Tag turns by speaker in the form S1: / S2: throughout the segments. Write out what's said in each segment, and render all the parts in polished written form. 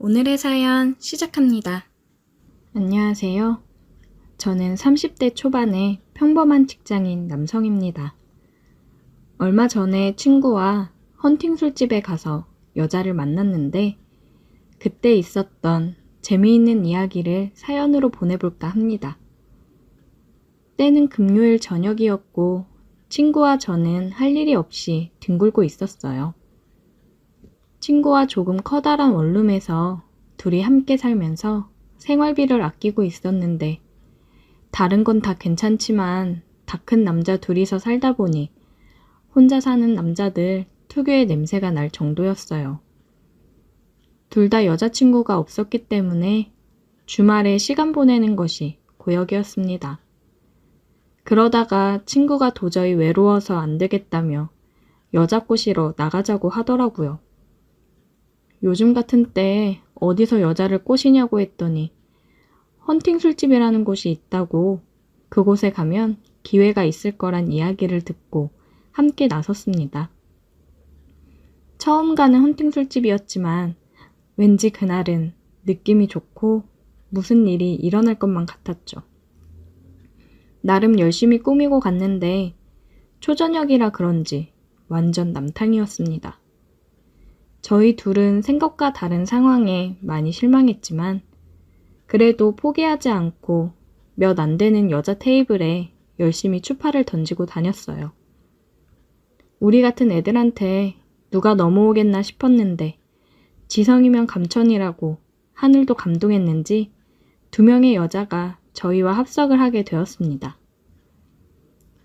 S1: 오늘의 사연 시작합니다. 안녕하세요. 저는 30대 초반의 평범한 직장인 남성입니다. 얼마 전에 친구와 헌팅 술집에 가서 여자를 만났는데 그때 있었던 재미있는 이야기를 사연으로 보내볼까 합니다. 때는 금요일 저녁이었고 친구와 저는 할 일이 없이 뒹굴고 있었어요. 친구와 조금 커다란 원룸에서 둘이 함께 살면서 생활비를 아끼고 있었는데 다른 건 다 괜찮지만 다 큰 남자 둘이서 살다 보니 혼자 사는 남자들 특유의 냄새가 날 정도였어요. 둘 다 여자친구가 없었기 때문에 주말에 시간 보내는 것이 고역이었습니다. 그러다가 친구가 도저히 외로워서 안 되겠다며 여자 꼬시러 나가자고 하더라고요. 요즘 같은 때에 어디서 여자를 꼬시냐고 했더니 헌팅 술집이라는 곳이 있다고 그곳에 가면 기회가 있을 거란 이야기를 듣고 함께 나섰습니다. 처음 가는 헌팅 술집이었지만 왠지 그날은 느낌이 좋고 무슨 일이 일어날 것만 같았죠. 나름 열심히 꾸미고 갔는데 초저녁이라 그런지 완전 남탕이었습니다. 저희 둘은 생각과 다른 상황에 많이 실망했지만 그래도 포기하지 않고 몇 안 되는 여자 테이블에 열심히 추파를 던지고 다녔어요. 우리 같은 애들한테 누가 넘어오겠나 싶었는데 지성이면 감천이라고 하늘도 감동했는지 2명의 여자가 저희와 합석을 하게 되었습니다.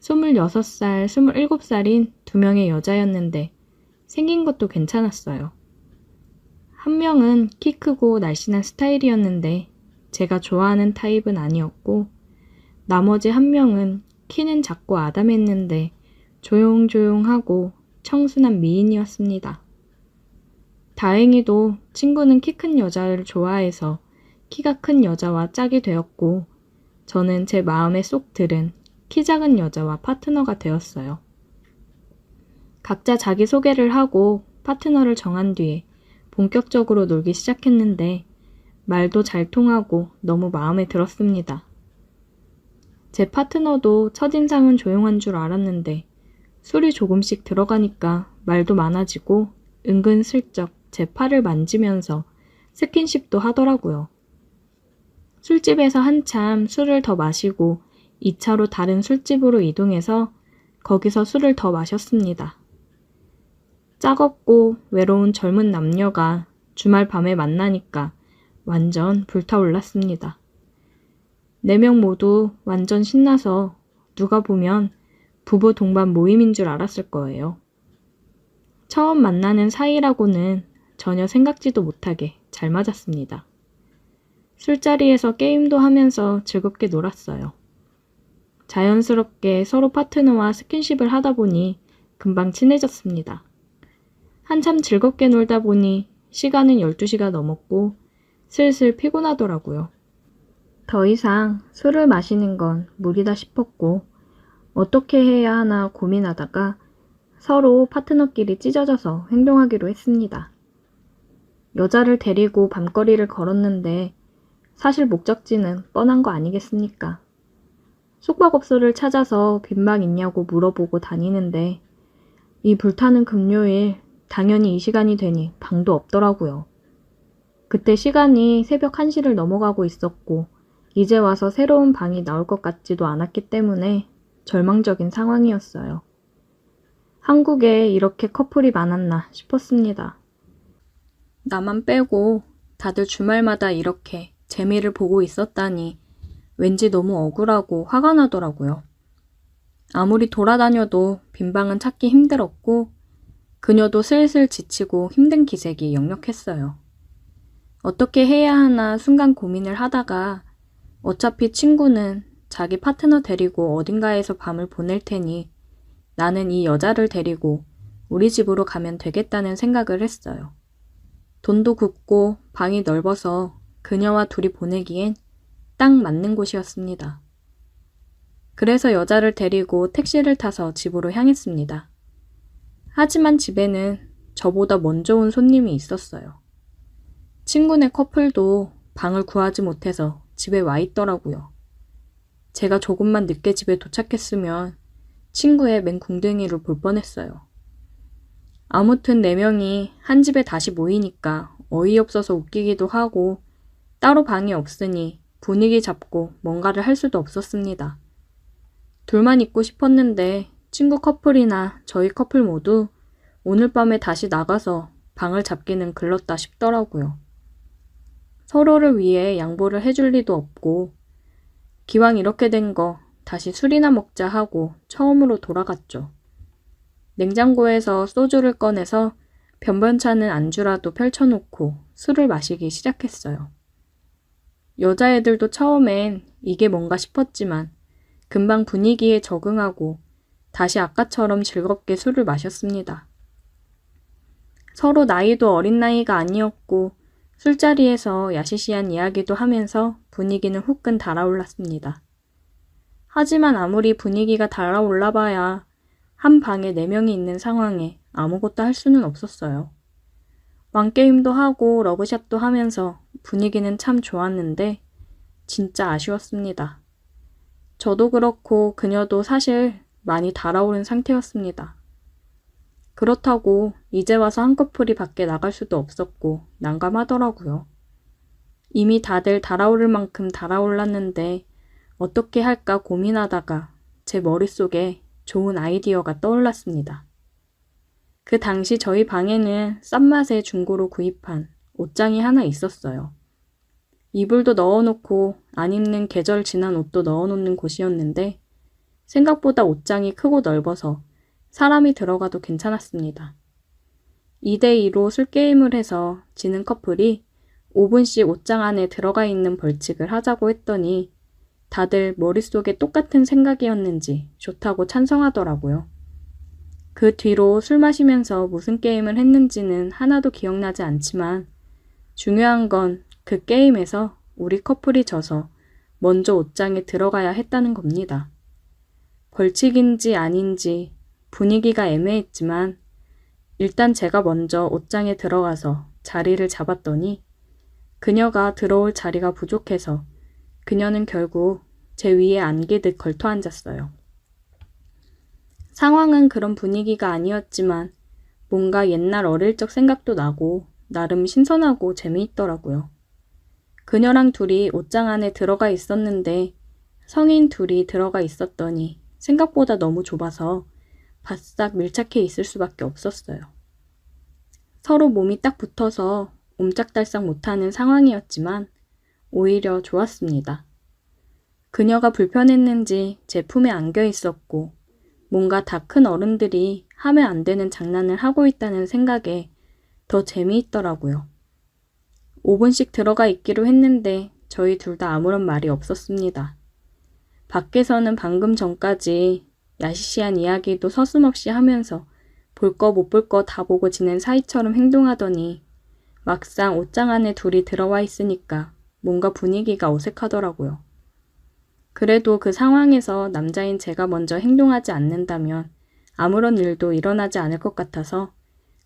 S1: 26살, 27살인 2명의 여자였는데 생긴 것도 괜찮았어요. 한 명은 키 크고 날씬한 스타일이었는데 제가 좋아하는 타입은 아니었고 나머지 한 명은 키는 작고 아담했는데 조용조용하고 청순한 미인이었습니다. 다행히도 친구는 키 큰 여자를 좋아해서 키가 큰 여자와 짝이 되었고 저는 제 마음에 쏙 들은 키 작은 여자와 파트너가 되었어요. 각자 자기소개를 하고 파트너를 정한 뒤에 본격적으로 놀기 시작했는데 말도 잘 통하고 너무 마음에 들었습니다. 제 파트너도 첫인상은 조용한 줄 알았는데 술이 조금씩 들어가니까 말도 많아지고 은근슬쩍 제 팔을 만지면서 스킨십도 하더라고요. 술집에서 한참 술을 더 마시고 2차로 다른 술집으로 이동해서 거기서 술을 더 마셨습니다. 짝없고 외로운 젊은 남녀가 주말 밤에 만나니까 완전 불타올랐습니다. 4명 모두 완전 신나서 누가 보면 부부 동반 모임인 줄 알았을 거예요. 처음 만나는 사이라고는 전혀 생각지도 못하게 잘 맞았습니다. 술자리에서 게임도 하면서 즐겁게 놀았어요. 자연스럽게 서로 파트너와 스킨십을 하다 보니 금방 친해졌습니다. 한참 즐겁게 놀다 보니 시간은 12시가 넘었고 슬슬 피곤하더라고요. 더 이상 술을 마시는 건 무리다 싶었고 어떻게 해야 하나 고민하다가 서로 파트너끼리 찢어져서 행동하기로 했습니다. 여자를 데리고 밤거리를 걸었는데 사실 목적지는 뻔한 거 아니겠습니까? 숙박업소를 찾아서 빈방 있냐고 물어보고 다니는데 이 불타는 금요일 당연히 이 시간이 되니 방도 없더라고요. 그때 시간이 새벽 1시를 넘어가고 있었고 이제 와서 새로운 방이 나올 것 같지도 않았기 때문에 절망적인 상황이었어요. 한국에 이렇게 커플이 많았나 싶었습니다. 나만 빼고 다들 주말마다 이렇게 재미를 보고 있었다니 왠지 너무 억울하고 화가 나더라고요. 아무리 돌아다녀도 빈방은 찾기 힘들었고 그녀도 슬슬 지치고 힘든 기색이 역력했어요. 어떻게 해야 하나 순간 고민을 하다가 어차피 친구는 자기 파트너 데리고 어딘가에서 밤을 보낼 테니 나는 이 여자를 데리고 우리 집으로 가면 되겠다는 생각을 했어요. 돈도 굽고 방이 넓어서 그녀와 둘이 보내기엔 딱 맞는 곳이었습니다. 그래서 여자를 데리고 택시를 타서 집으로 향했습니다. 하지만 집에는 저보다 먼저 온 손님이 있었어요. 친구네 커플도 방을 구하지 못해서 집에 와 있더라고요. 제가 조금만 늦게 집에 도착했으면 친구의 맹궁둥이를 볼 뻔했어요. 아무튼 4명이 한 집에 다시 모이니까 어이없어서 웃기기도 하고 따로 방이 없으니 분위기 잡고 뭔가를 할 수도 없었습니다. 둘만 있고 싶었는데 친구 커플이나 저희 커플 모두 오늘 밤에 다시 나가서 방을 잡기는 글렀다 싶더라고요. 서로를 위해 양보를 해줄 리도 없고 기왕 이렇게 된 거 다시 술이나 먹자 하고 처음으로 돌아갔죠. 냉장고에서 소주를 꺼내서 변변찮은 안주라도 펼쳐놓고 술을 마시기 시작했어요. 여자애들도 처음엔 이게 뭔가 싶었지만 금방 분위기에 적응하고 다시 아까처럼 즐겁게 술을 마셨습니다. 서로 나이도 어린 나이가 아니었고 술자리에서 야시시한 이야기도 하면서 분위기는 후끈 달아올랐습니다. 하지만 아무리 분위기가 달아올라 봐야 한 방에 4명이 있는 상황에 아무것도 할 수는 없었어요. 왕게임도 하고 러브샷도 하면서 분위기는 참 좋았는데 진짜 아쉬웠습니다. 저도 그렇고 그녀도 사실 많이 달아오른 상태였습니다. 그렇다고 이제 와서 한 커플이 밖에 나갈 수도 없었고 난감하더라고요. 이미 다들 달아오를 만큼 달아올랐는데 어떻게 할까 고민하다가 제 머릿속에 좋은 아이디어가 떠올랐습니다. 그 당시 저희 방에는 싼 맛에 중고로 구입한 옷장이 하나 있었어요. 이불도 넣어놓고 안 입는 계절 지난 옷도 넣어놓는 곳이었는데 생각보다 옷장이 크고 넓어서 사람이 들어가도 괜찮았습니다. 2대2로 술게임을 해서 지는 커플이 5분씩 옷장 안에 들어가 있는 벌칙을 하자고 했더니 다들 머릿속에 똑같은 생각이었는지 좋다고 찬성하더라고요. 그 뒤로 술 마시면서 무슨 게임을 했는지는 하나도 기억나지 않지만 중요한 건 그 게임에서 우리 커플이 져서 먼저 옷장에 들어가야 했다는 겁니다. 벌칙인지 아닌지 분위기가 애매했지만 일단 제가 먼저 옷장에 들어가서 자리를 잡았더니 그녀가 들어올 자리가 부족해서 그녀는 결국 제 위에 안기듯 걸터 앉았어요. 상황은 그런 분위기가 아니었지만 뭔가 옛날 어릴 적 생각도 나고 나름 신선하고 재미있더라고요. 그녀랑 둘이 옷장 안에 들어가 있었는데 성인 둘이 들어가 있었더니 생각보다 너무 좁아서 바싹 밀착해 있을 수밖에 없었어요. 서로 몸이 딱 붙어서 옴짝달싹 못하는 상황이었지만 오히려 좋았습니다. 그녀가 불편했는지 제 품에 안겨 있었고 뭔가 다 큰 어른들이 하면 안 되는 장난을 하고 있다는 생각에 더 재미있더라고요. 5분씩 들어가 있기로 했는데 저희 둘 다 아무런 말이 없었습니다. 밖에서는 방금 전까지 야시시한 이야기도 서슴없이 하면서 볼 거 못 볼 거 다 보고 지낸 사이처럼 행동하더니 막상 옷장 안에 둘이 들어와 있으니까 뭔가 분위기가 어색하더라고요. 그래도 그 상황에서 남자인 제가 먼저 행동하지 않는다면 아무런 일도 일어나지 않을 것 같아서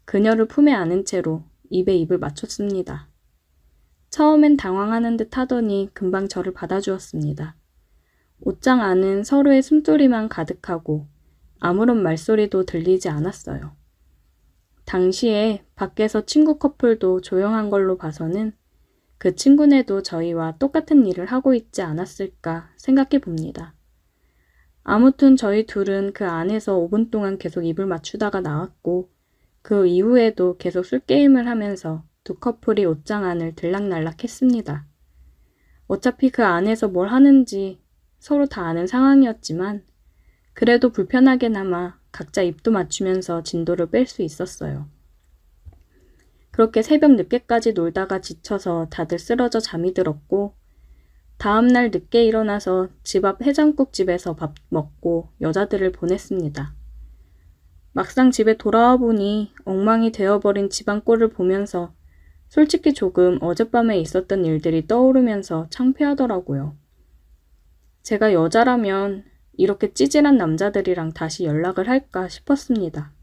S1: 그녀를 품에 안은 채로 입에 입을 맞췄습니다. 처음엔 당황하는 듯 하더니 금방 저를 받아주었습니다. 옷장 안은 서로의 숨소리만 가득하고 아무런 말소리도 들리지 않았어요. 당시에 밖에서 친구 커플도 조용한 걸로 봐서는 그 친구네도 저희와 똑같은 일을 하고 있지 않았을까 생각해 봅니다. 아무튼 저희 둘은 그 안에서 5분 동안 계속 입을 맞추다가 나왔고 그 이후에도 계속 술게임을 하면서 두 커플이 옷장 안을 들락날락 했습니다. 어차피 그 안에서 뭘 하는지 서로 다 아는 상황이었지만 그래도 불편하게나마 각자 입도 맞추면서 진도를 뺄 수 있었어요. 그렇게 새벽 늦게까지 놀다가 지쳐서 다들 쓰러져 잠이 들었고 다음날 늦게 일어나서 집 앞 해장국집에서 밥 먹고 여자들을 보냈습니다. 막상 집에 돌아와 보니 엉망이 되어버린 집안 꼴을 보면서 솔직히 조금 어젯밤에 있었던 일들이 떠오르면서 창피하더라고요. 제가 여자라면 이렇게 찌질한 남자들이랑 다시 연락을 할까 싶었습니다.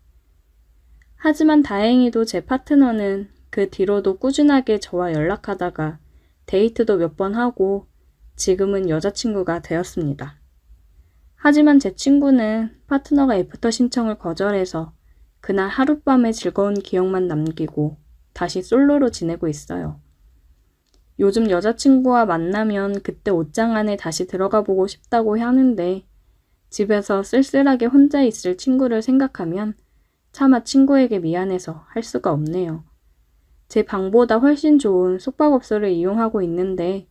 S1: 하지만 다행히도 제 파트너는 그 뒤로도 꾸준하게 저와 연락하다가 데이트도 몇 번 하고 지금은 여자친구가 되었습니다. 하지만 제 친구는 파트너가 애프터 신청을 거절해서 그날 하룻밤의 즐거운 기억만 남기고 다시 솔로로 지내고 있어요. 요즘 여자친구와 만나면 그때 옷장 안에 다시 들어가 보고 싶다고 하는데 집에서 쓸쓸하게 혼자 있을 친구를 생각하면 차마 친구에게 미안해서 할 수가 없네요. 제 방보다 훨씬 좋은 숙박업소를 이용하고 있는데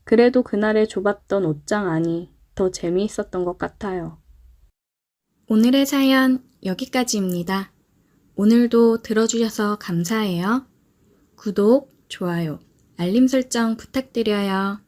S1: 그래도 그날의 좁았던 옷장 안이 더 재미있었던 것 같아요. 오늘의 사연 여기까지입니다. 오늘도 들어주셔서 감사해요. 구독, 좋아요, 알림 설정 부탁드려요.